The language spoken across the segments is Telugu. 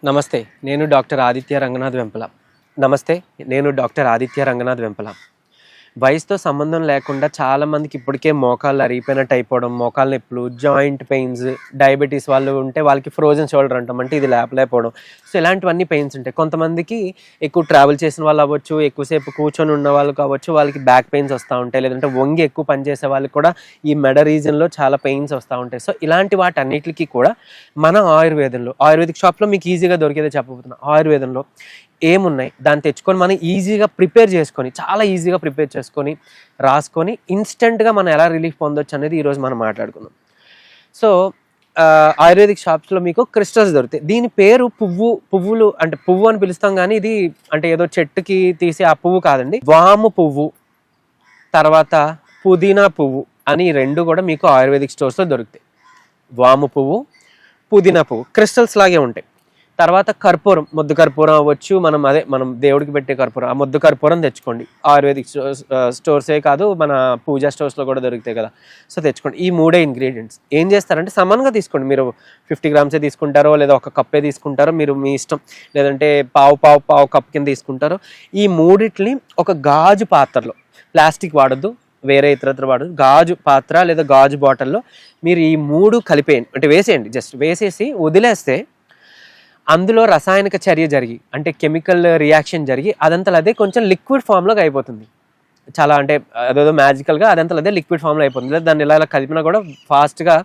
నమస్తే. నేను డాక్టర్ ఆదిత్య రంగనాథ్ వెంపల. నమస్తే. నేను డాక్టర్ ఆదిత్య రంగనాథ్ వెంపల. వయసుతో సంబంధం లేకుండా చాలామందికి ఇప్పటికే మోకాళ్ళు అరిగిపోయినట్టు అయిపోవడం, మోకాళ్ళ నొప్పులు, జాయింట్ పెయిన్స్, డయాబెటీస్ వాళ్ళు ఉంటే వాళ్ళకి ఫ్రోజన్ షోల్డర్ అంటాం. అంటే ఇది లేపలేకపోవడం. సో ఇలాంటివన్నీ పెయిన్స్ ఉంటాయి. కొంతమందికి ఎక్కువ ట్రావెల్ చేసిన వాళ్ళు అవ్వచ్చు, ఎక్కువసేపు కూర్చొని ఉన్న వాళ్ళు కావచ్చు, వాళ్ళకి బ్యాక్ పెయిన్స్ వస్తూ ఉంటాయి. లేదంటే వంగి ఎక్కువ పనిచేసే వాళ్ళకి కూడా ఈ మెడ రీజన్లో చాలా పెయిన్స్ వస్తూ ఉంటాయి. సో ఇలాంటి వాటన్నిటికీ కూడా మన ఆయుర్వేదిక్ షాప్లో మీకు ఈజీగా దొరికేదే చెప్పబోతున్నాను. ఆయుర్వేదంలో ఏమున్నాయి దాన్ని తెచ్చుకొని మనం ఈజీగా ప్రిపేర్ చేసుకొని, చాలా ఈజీగా ప్రిపేర్ చేసుకొని రాసుకొని ఇన్స్టెంట్గా మనం ఎలా రిలీఫ్ పొందొచ్చు అనేది ఈరోజు మనం మాట్లాడుకుందాం. సో ఆయుర్వేదిక్ షాప్స్లో మీకు క్రిస్టల్స్ దొరుకుతాయి. దీని పేరు పువ్వులు అంటే పువ్వు అని పిలుస్తాం, కానీ ఇది అంటే ఏదో చెట్టుకి తీసి ఆ పువ్వు కాదండి. వాము పువ్వు, తర్వాత పుదీనా పువ్వు అని రెండు కూడా మీకు ఆయుర్వేదిక్ స్టోర్స్లో దొరుకుతాయి. వాము పువ్వు, పుదీనా పువ్వు క్రిస్టల్స్ లాగే ఉంటాయి. తర్వాత కర్పూరం, మొద్దు కర్పూరం అవ్వచ్చు, మనం దేవుడికి పెట్టే కర్పూరం, ఆ మొద్దు కర్పూరం తెచ్చుకోండి. ఆయుర్వేదిక్ స్టోర్సే కాదు, మన పూజా స్టోర్స్లో కూడా దొరుకుతాయి కదా. సో తెచ్చుకోండి. ఈ మూడే ఇంగ్రీడియంట్స్. ఏం చేస్తారంటే సమానంగా తీసుకోండి. మీరు 50 గ్రామ్సే తీసుకుంటారో లేదా ఒక కప్పే తీసుకుంటారో మీరు మీ ఇష్టం, లేదంటే పావు కప్ కింద తీసుకుంటారో. ఈ మూడిట్ని ఒక గాజు పాత్రలో, ప్లాస్టిక్ వాడద్దు, వేరే ఇతరత్ర వాడదు, గాజు పాత్ర లేదా గాజు బాటిల్లో మీరు ఈ మూడు కలిపేయండి. అంటే వేసేయండి, జస్ట్ వేసేసి వదిలేస్తే అందులో రసాయనిక చర్య జరిగి, అంటే కెమికల్ రియాక్షన్ జరిగి అదంతలో అదే కొంచెం లిక్విడ్ ఫామ్లోకి అయిపోతుంది. చాలా అంటే అదేదో మ్యాజికల్గా అదంతలో అదే లిక్విడ్ ఫామ్లో అయిపోతుంది. లేదా దాన్ని ఇలా కలిపినా కూడా ఫాస్ట్గా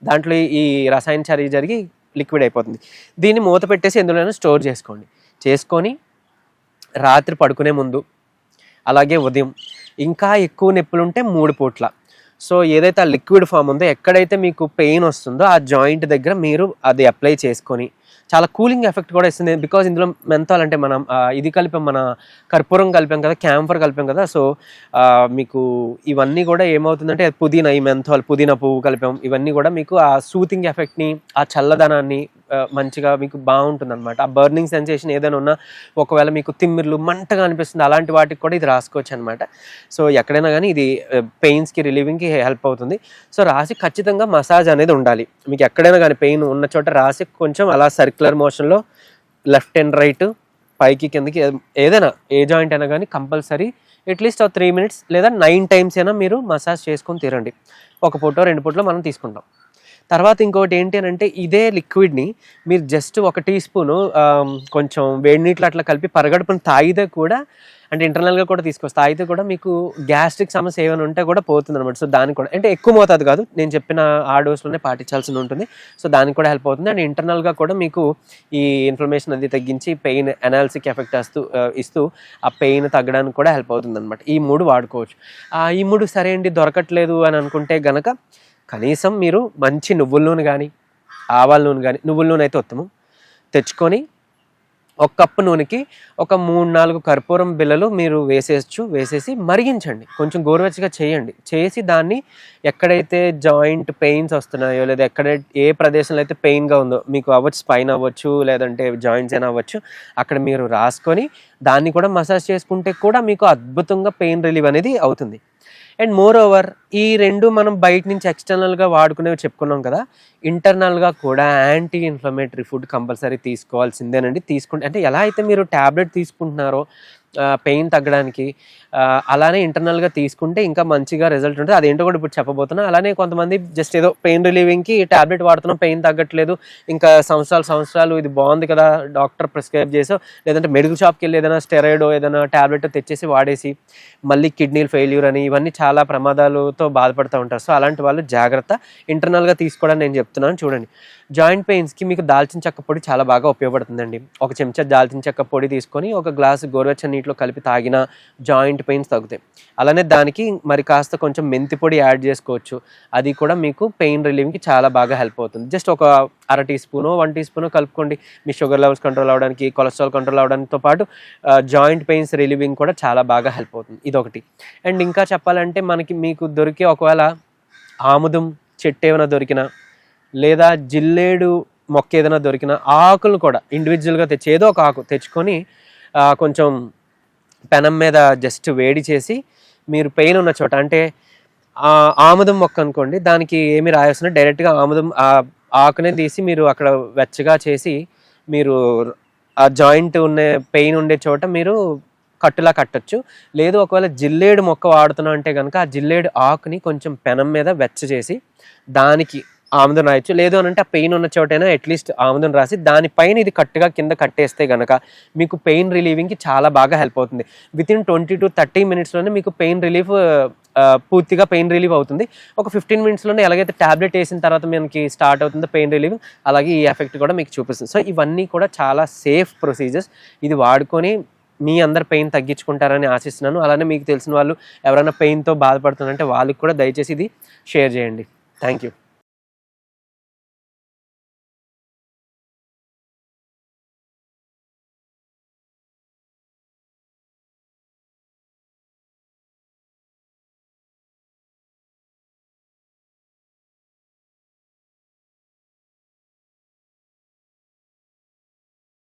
దాంట్లో ఈ రసాయన చర్య జరిగి లిక్విడ్ అయిపోతుంది. దీన్ని మూత పెట్టేసి ఎందులోనైనా స్టోర్ చేసుకొని రాత్రి పడుకునే ముందు, అలాగే ఉదయం, ఇంకా ఎక్కువ నొప్పులు ఉంటే 3 పూట్ల. సో ఏదైతే ఆ లిక్విడ్ ఫామ్ ఉందో, ఎక్కడైతే మీకు పెయిన్ వస్తుందో ఆ జాయింట్ దగ్గర మీరు అది అప్లై చేసుకొని, చాలా కూలింగ్ ఎఫెక్ట్ కూడా ఇస్తుంది. బికాజ్ ఇందులో మెంతాల్ అంటే మనం ఇది కలిపాం, మన కర్పూరం కలిపాం కదా, క్యాంఫర్ కలిపాం కదా. సో మీకు ఇవన్నీ కూడా ఏమవుతుందంటే పుదీనా, ఈ మెంతాల్, పుదీనా పువ్వు కలిపాం. ఇవన్నీ కూడా మీకు ఆ సూతింగ్ ఎఫెక్ట్ని, ఆ చల్లదనాన్ని మంచిగా మీకు బాగుంటుంది అనమాట. ఆ బర్నింగ్ సెన్సేషన్ ఏదైనా ఉన్నా, ఒకవేళ మీకు తిమ్మిర్లు మంటగా అనిపిస్తుంది, అలాంటి వాటికి కూడా ఇది రాసుకోవచ్చు అనమాట. సో ఎక్కడైనా కానీ ఇది పెయిన్స్కి, రిలీవింగ్కి హెల్ప్ అవుతుంది. సో రాసి ఖచ్చితంగా మసాజ్ అనేది ఉండాలి. మీకు ఎక్కడైనా కానీ పెయిన్ ఉన్న చోట రాసి కొంచెం అలా సర్క్యులర్ మోషన్లో లెఫ్ట్ అండ్ రైట్, పైకి కిందకి, ఏదైనా ఏ జాయింట్ అయినా కానీ కంపల్సరీ అట్లీస్ట్ 3 minutes లేదా 9 times అయినా మీరు మసాజ్ చేసుకొని తీరండి. 1 పూటో 2 పూటలో మనం తీసుకుంటాం. తర్వాత ఇంకోటి ఏంటి అని అంటే, ఇదే లిక్విడ్ని మీరు జస్ట్ 1 టీ స్పూను కొంచెం వేడి నీటిలో అట్లా కలిపి పరగడుపుని తాగితే కూడా, అంటే ఇంటర్నల్గా కూడా తీసుకొస్తే తాగితే కూడా మీకు గ్యాస్ట్రిక్ సమస్య ఏమైనా ఉంటే కూడా పోతుంది అనమాట. సో దానికి కూడా అంటే ఎక్కువ మోతాదు కాదు, నేను చెప్పిన ఆ డోస్లోనే పాటించాల్సి ఉంటుంది. సో దానికి కూడా హెల్ప్ అవుతుంది. అండ్ ఇంటర్నల్గా కూడా మీకు ఈ ఇన్ఫ్లమేషన్ అది తగ్గించి పెయిన్ ఎనాల్సిక్ ఎఫెక్ట్ ఇస్తూ ఆ పెయిన్ తగ్గడానికి కూడా హెల్ప్ అవుతుంది అనమాట. ఈ 3 వాడుకోవచ్చు. ఈ 3 సరే అండి దొరకట్లేదు అని అనుకుంటే గనక, కనీసం మీరు మంచి నువ్వుల నూనె కానీ, ఆవాల నూనె కానీ, నువ్వుల నూనె అయితే ఉత్తమం, తెచ్చుకొని 1 కప్పు నూనెకి ఒక 3-4 కర్పూరం బిళ్ళలు మీరు వేసేసి మరిగించండి. కొంచెం గోరువెచ్చగా చేసి దాన్ని ఎక్కడైతే జాయింట్ పెయిన్స్ వస్తున్నాయో, లేదా ఏ ప్రదేశంలో అయితే పెయిన్గా ఉందో, మీకు అవ్వచ్చు స్పైన్ అవ్వచ్చు, లేదంటే జాయింట్స్ అయినా అవ్వచ్చు, అక్కడ మీరు రాసుకొని దాన్ని కూడా మసాజ్ చేసుకుంటే కూడా మీకు అద్భుతంగా పెయిన్ రిలీవ్ అనేది అవుతుంది. అండ్ మోర్ ఓవర్ ఈ 2 మనం బయట నుంచి ఎక్స్టర్నల్గా వాడుకునేవి చెప్పుకున్నాం కదా, ఇంటర్నల్గా కూడా యాంటీ ఇన్ఫ్లమేటరీ ఫుడ్ కంపల్సరీ తీసుకోవాల్సిందేనండి. తీసుకుంటే అంటే ఎలా అయితే మీరు ట్యాబ్లెట్ తీసుకుంటున్నారో పెయిన్ తగ్గడానికి, అలానే ఇంటర్నల్గా తీసుకుంటే ఇంకా మంచిగా రిజల్ట్ ఉంటుంది. అదేంటో కూడా ఇప్పుడు చెప్పబోతున్నా. అలానే కొంతమంది జస్ట్ ఏదో పెయిన్ రిలీవింగ్కి ట్యాబ్లెట్ వాడుతున్నాం, పెయిన్ తగ్గట్లేదు, ఇంకా సంవత్సరాలు ఇది బాగుంది కదా డాక్టర్ ప్రిస్క్రైబ్ చేసో, లేదంటే మెడికల్ షాప్కి వెళ్ళి ఏదైనా స్టెరాయిడ్ ఏదైనా ట్యాబ్లెట్ తెచ్చేసి వాడేసి మళ్ళీ కిడ్నీలు ఫెయిల్యూర్ అని ఇవన్నీ చాలా ప్రమాదాలతో బాధపడుతూ ఉంటారు. సో అలాంటి వాళ్ళు జాగ్రత్త, ఇంటర్నల్గా తీసుకోవడానికి నేను చెప్తున్నాను. చూడండి, జాయింట్ పెయిన్స్కి మీకు దాల్చిన చెక్క పొడి చాలా బాగా ఉపయోగపడుతుందండి. 1 చెంచా దాల్చిన చెక్క పొడి తీసుకొని 1 గ్లాసు గోరువెచ్చని నీటిలో కలిపి తాగిన జాయింట్ పెయిన్స్ తగ్గుతాయి. అలానే దానికి మరి కాస్త కొంచెం మెంతి పొడి యాడ్ చేసుకోవచ్చు. అది కూడా మీకు పెయిన్ రిలీవింగ్కి చాలా బాగా హెల్ప్ అవుతుంది. జస్ట్ ఒక 1/2 టీ స్పూనో 1 టీ స్పూనో కలుపుకోండి. మీ షుగర్ లెవెల్స్ కంట్రోల్ అవ్వడానికి, కొలెస్ట్రాల్ కంట్రోల్ అవ్వడంతో పాటు జాయింట్ పెయిన్స్ రిలీవింగ్ కూడా చాలా బాగా హెల్ప్ అవుతుంది. ఇదొకటి. అండ్ ఇంకా చెప్పాలంటే మీకు దొరికే, ఒకవేళ ఆముదం చెట్టు ఏమైనా దొరికినా, లేదా జిల్లేడు మొక్క ఏదైనా దొరికిన ఆకులు కూడా ఇండివిజువల్గా ఏదో ఒక ఆకు తెచ్చుకొని కొంచెం పెనం మీద జస్ట్ వేడి చేసి, మీరు పెయిన్ ఉన్న చోట, అంటే ఆముదం మొక్క అనుకోండి, దానికి ఏమి రాయాల్సిన, డైరెక్ట్గా ఆముదం ఆకునే తీసి మీరు అక్కడ వెచ్చగా చేసి మీరు ఆ జాయింట్ ఉన్న పెయిన్ ఉండే చోట మీరు కట్టులా కట్టొచ్చు. లేదు ఒకవేళ జిల్లేడు మొక్క వాడుతున్నాం అంటే కనుక ఆ జిల్లేడు ఆకుని కొంచెం పెనం మీద వెచ్చ చేసి దానికి ఆముదం రాయొచ్చు. లేదు అని అంటే ఆ పెయిన్ ఉన్న చోటైనా అట్లీస్ట్ ఆముదం రాసి దానిపైన ఇది కట్టుగా కింద కట్టేస్తే కనుక మీకు పెయిన్ రిలీవింగ్కి చాలా బాగా హెల్ప్ అవుతుంది. వితిన్ 20 to 30 minutesలోనే మీకు పెయిన్ రిలీఫ్ పూర్తిగా పెయిన్ రిలీఫ్ అవుతుంది. ఒక 15 minutesలోనే ఎలాగైతే ట్యాబ్లెట్ వేసిన తర్వాత మనకి స్టార్ట్ అవుతుందో పెయిన్ రిలీఫ్, అలాగే ఈ ఎఫెక్ట్ కూడా మీకు చూపిస్తుంది. సో ఇవన్నీ కూడా చాలా సేఫ్ ప్రొసీజర్స్. ఇది వాడుకొని మీ అందరు పెయిన్ తగ్గించుకుంటారని ఆశిస్తున్నాను. అలానే మీకు తెలిసిన వాళ్ళు ఎవరైనా పెయిన్తో బాధపడుతున్నారంటే వాళ్ళకి కూడా దయచేసి ఇది షేర్ చేయండి. Thank you.